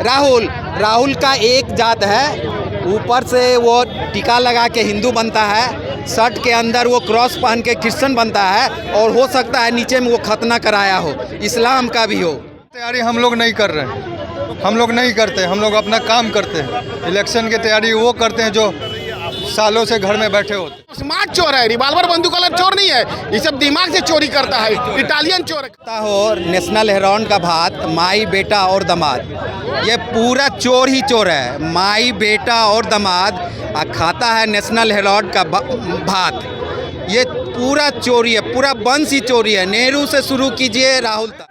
राहुल का एक जात है, ऊपर से वो टीका लगा के हिंदू बनता है, शर्ट के अंदर वो क्रॉस पहन के क्रिश्चियन बनता है, और हो सकता है नीचे में वो खतना कराया हो, इस्लाम का भी हो। तैयारी हम लोग नहीं कर रहे हैं, हम लोग नहीं करते, हम लोग अपना काम करते हैं। इलेक्शन की तैयारी वो करते हैं जो सालों से घर में बैठे होते। स्मार्ट चोर है, रिवाल्वर बंदूक वाला चोर नहीं है, ये सब दिमाग से चोरी करता है, इटालियन चोर हो। नेशनल हेरोन का भात, माई बेटा और दामाद, ये पूरा चोर ही चोर है। माई बेटा और दामाद खाता है नेशनल हेरोन का भात, ये पूरा चोरी है, पूरा वंश ही चोरी है। नेहरू से शुरू कीजिए राहुल तक।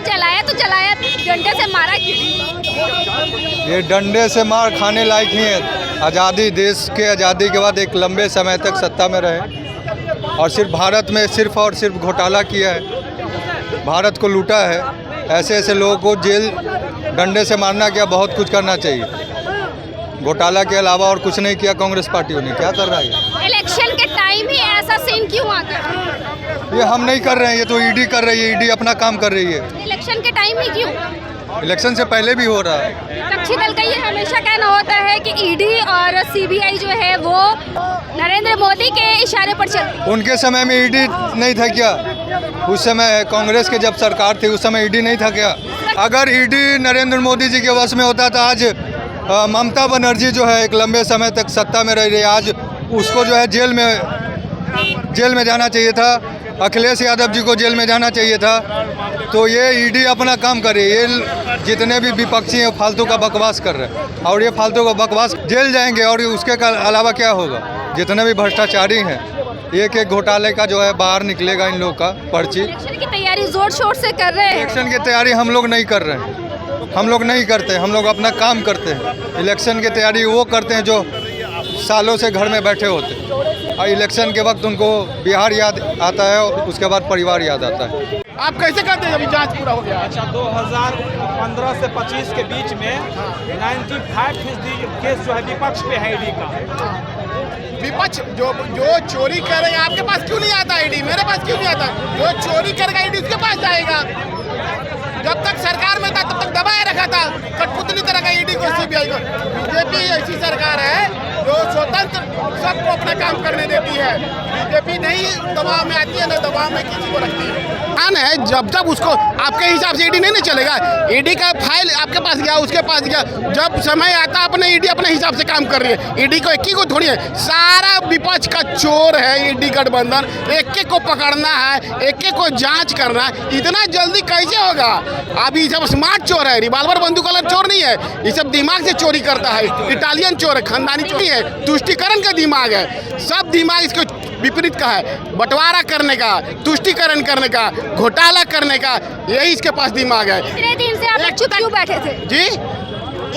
जलाया तो जलाया, डंडे से मारा ये डंडे से मार खाने लायक नहीं है। आज़ादी, देश के आज़ादी के बाद एक लंबे समय तक सत्ता में रहे और सिर्फ भारत में सिर्फ और सिर्फ घोटाला किया है, भारत को लूटा है। ऐसे ऐसे लोगों को जेल डंडे से मारना क्या, बहुत कुछ करना चाहिए। घोटाला के अलावा और कुछ नहीं किया कांग्रेस पार्टियों ने। क्या कर रहा है? इलेक्शन के टाइम ही ऐसा सीन क्यों आता है? ये हम नहीं कर रहे हैं, ये तो ईडी कर रही है, ईडी अपना काम कर रही है। इलेक्शन के टाइम ही क्यों? इलेक्शन से पहले भी हो रहा है। विपक्षी दल का ये हमेशा कहना होता है कि ईडी और सीबीआई जो है वो नरेंद्र मोदी के इशारे पर चलती है। उनके समय में ईडी नहीं था क्या? उस समय कांग्रेस के जब सरकार थी उस समय ईडी नहीं था क्या? अगर ईडी नरेंद्र मोदी जी के वश में होता तो आज ममता बनर्जी जो है एक लंबे समय तक सत्ता में रह रही है, आज उसको जो है जेल में जाना चाहिए था। अखिलेश यादव जी को जेल में जाना चाहिए था। तो ये ईडी अपना काम करे, ये जितने भी विपक्षी हैं फालतू का बकवास कर रहे हैं, और ये फालतू का बकवास जेल जाएंगे। और उसके अलावा क्या होगा? जितने भी भ्रष्टाचारी हैं, एक एक घोटाले का जो है बाहर निकलेगा इन लोग का पर्ची। इलेक्शन की तैयारी जोर शोर से कर रहे हैं। इलेक्शन की तैयारी हम लोग नहीं कर रहे हैं, हम लोग नहीं करते, हम लोग अपना काम करते हैं। इलेक्शन की तैयारी वो करते हैं जो सालों से घर में बैठे होते हैं, और इलेक्शन के वक्त उनको बिहार याद आता है और उसके बाद परिवार याद आता है। आप कैसे कहते हैं अभी जांच पूरा हो गया? अच्छा, 2015 से 25 के बीच में 95% केस जो है विपक्ष पे है ईडी का। विपक्ष जो चोरी कर रहे हैं, आपके पास क्यों नहीं आता ईडी? मेरे पास क्यों नहीं आता? जो चोरी करेगा ईडी उसके पास जाएगा। जब तक सरकार में था तब तक दबाए रखा था कठपुतली तरह का ईडी को, सीबीआई को। बीजेपी ऐसी सरकार है जो स्वतंत्र सबको अपना काम करने देती है। बीजेपी नहीं दबाव में आती है, ना दबाव में किसी को रखती है। जब जब उसको आपके हिसाब से ईडी नहीं चलेगा। ईडी का फाइल आपके पास गया, उसके पास गया, जब समय आता अपने ईडी अपने हिसाब से काम कर रही है। ईडी को एक ही को थोड़ी है, सारा विपक्ष का चोर है ईडी गठबंधन। एक एक को पकड़ना है, एक एक को जांच करना है, इतना जल्दी कैसे होगा? अब ये सब स्मार्ट चोर है, रिवाल्वर बंदूक वाला चोर नहीं है, ये सब दिमाग से चोरी करता है, इटालियन चोर है, खानदानी चोरी है, तुष्टिकरण का दिमाग है। सब दिमाग इसको विपरीत का है, बंटवारा करने का, तुष्टिकरण करने का, घोटाला करने का, यही इसके पास दिमाग है। इतने दिन से आप चुप क्यों बैठे थे? जी,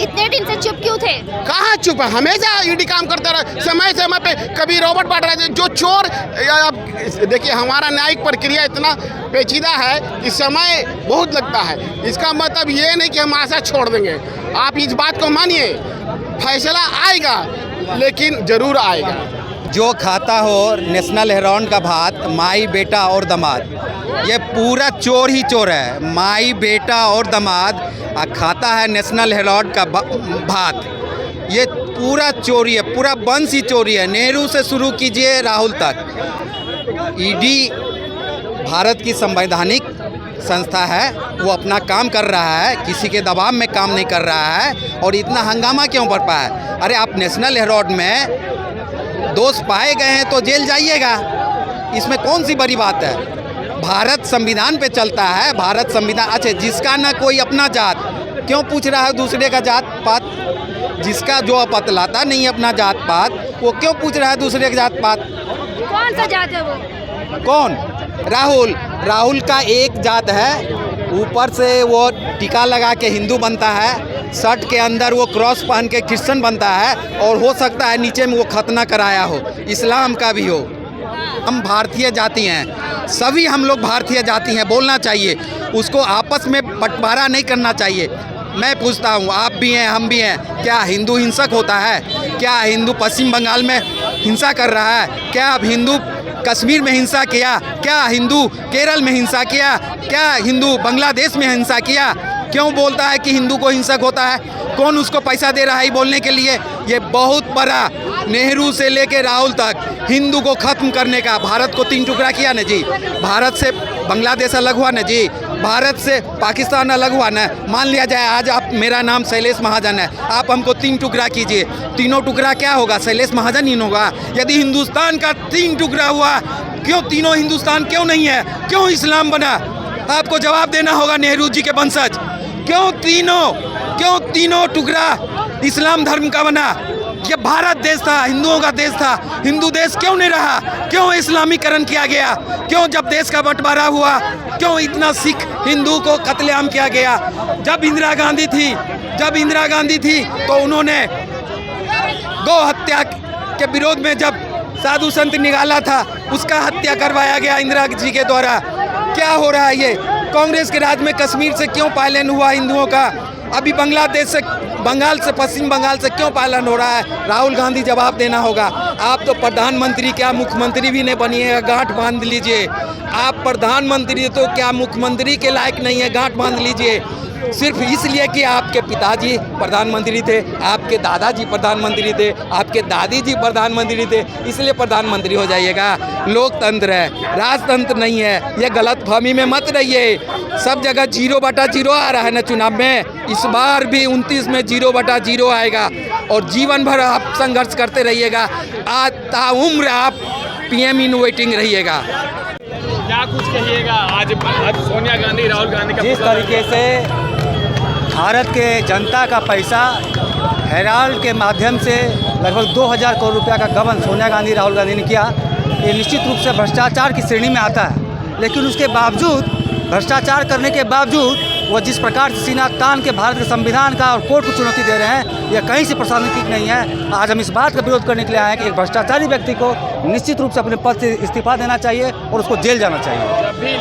इतने दिन से चुप क्यों थे? कहाँ चुप है? हमेशा ईडी काम करता रहा, समय समय पे। कभी रॉबर्ट वाड्रा जो चोर, देखिए हमारा न्यायिक प्रक्रिया इतना पेचीदा है कि समय बहुत लगता है। इसका मतलब ये नहीं कि हम आशा छोड़ देंगे। आप इस बात को मानिए, फैसला आएगा, लेकिन जरूर आएगा। जो खाता हो नेशनल हेरोन का भात, माई बेटा और दामाद, ये पूरा चोर ही चोर है। माई बेटा और दामाद खाता है नेशनल हेरोन का भात, ये पूरा चोरी है, पूरा वंश ही चोरी है। नेहरू से शुरू कीजिए राहुल तक। ईडी भारत की संवैधानिक संस्था है, वो अपना काम कर रहा है, किसी के दबाव में काम नहीं कर रहा है। और इतना हंगामा क्यों बढ़ता है? अरे आप नेशनल हेरोन में दोष पाए गए हैं तो जेल जाइएगा, इसमें कौन सी बड़ी बात है? भारत संविधान पे चलता है, भारत संविधान। अच्छा, जिसका ना कोई अपना जात, क्यों पूछ रहा है दूसरे का जात पात? जिसका जो बतलाता नहीं अपना जात पात, वो क्यों पूछ रहा है दूसरे का जात पात? कौन सा जात है वो? कौन? राहुल का एक जात है, ऊपर से वो टीका लगा के हिंदू बनता है, शर्ट के अंदर वो क्रॉस पहन के क्रिश्चियन बनता है, और हो सकता है नीचे में वो खतना कराया हो, इस्लाम का भी हो। हम भारतीय जाति हैं, सभी हम लोग भारतीय जाति हैं, बोलना चाहिए उसको, आपस में बंटवारा नहीं करना चाहिए। मैं पूछता हूँ, आप भी हैं हम भी हैं, क्या हिंदू हिंसक होता है? क्या हिंदू पश्चिम बंगाल में हिंसा कर रहा है? क्या अब हिंदू कश्मीर में हिंसा किया? क्या हिंदू केरल में हिंसा किया? क्या हिंदू बांग्लादेश में हिंसा किया? क्यों बोलता है कि हिंदू को हिंसक होता है? कौन उसको पैसा दे रहा है बोलने के लिए? ये बहुत बड़ा, नेहरू से लेके राहुल तक हिंदू को ख़त्म करने का, भारत को 3 टुकड़ा किया ना जी, भारत से बांग्लादेश अलग हुआ ना जी, भारत से पाकिस्तान अलग हुआ ना। मान लिया जाए आज आप, मेरा नाम शैलेश महाजन है, आप हमको 3 टुकड़ा कीजिए, तीनों टुकड़ा क्या होगा? शैलेश महाजन ही होगा। यदि हिंदुस्तान का 3 टुकड़ा हुआ, क्यों तीनों हिंदुस्तान क्यों नहीं है? क्यों इस्लाम बना? आपको जवाब देना होगा नेहरू जी के वंशज, क्यों तीनों टुकड़ा इस्लाम धर्म का बना? ये भारत देश था, हिंदुओं का देश था, हिंदू देश क्यों नहीं रहा? क्यों इस्लामीकरण किया गया? क्यों जब देश का बंटवारा हुआ, क्यों इतना सिख हिंदू को कत्लेआम किया गया? जब इंदिरा गांधी थी तो उन्होंने गौ हत्या के विरोध में जब साधु संत निकाला था, उसका हत्या करवाया गया इंदिरा जी के द्वारा। क्या हो रहा है ये? कांग्रेस के राज में कश्मीर से क्यों पालन हुआ हिंदुओं का? अभी बांग्लादेश से, बंगाल से, पश्चिम बंगाल से क्यों पालन हो रहा है? राहुल गांधी जवाब देना होगा। आप तो प्रधानमंत्री, क्या मुख्यमंत्री भी नहीं बनिएगा, गांठ बांध लीजिए। आप प्रधानमंत्री तो क्या मुख्यमंत्री के लायक नहीं है, गांठ बांध लीजिए। सिर्फ इसलिए कि आपके पिताजी प्रधानमंत्री थे, आपके दादाजी प्रधानमंत्री थे, आपके दादी जी प्रधानमंत्री थे, इसलिए प्रधानमंत्री हो जाइएगा। लोकतंत्र है, राजतंत्र नहीं है। ये गलतफहमी में मत रहिए। सब जगह 0/0 आ रहा है ना चुनाव में, इस बार भी 29 में 0/0 आएगा और जीवन भर आप संघर्ष करते रहिएगा। आज ताउम्र आप PM इन वेटिंग रहिएगा। क्या कुछ कहिएगा आज सोनिया गांधी, राहुल गांधी का? जिस तरीके से भारत के जनता का पैसा हेराल्ड के माध्यम से लगभग 2000 करोड़ रुपया का गबन सोनिया गांधी, राहुल गांधी ने किया, ये निश्चित रूप से भ्रष्टाचार की श्रेणी में आता है। लेकिन उसके बावजूद, भ्रष्टाचार करने के बावजूद वो जिस प्रकार से सीना तान के भारत के संविधान का और कोर्ट को चुनौती दे रहे हैं, यह कहीं से प्रासंगिक नहीं है। आज हम इस बात का विरोध करने के लिए आए हैं कि एक भ्रष्टाचारी व्यक्ति को निश्चित रूप से अपने पद से इस्तीफा देना चाहिए और उसको जेल जाना चाहिए।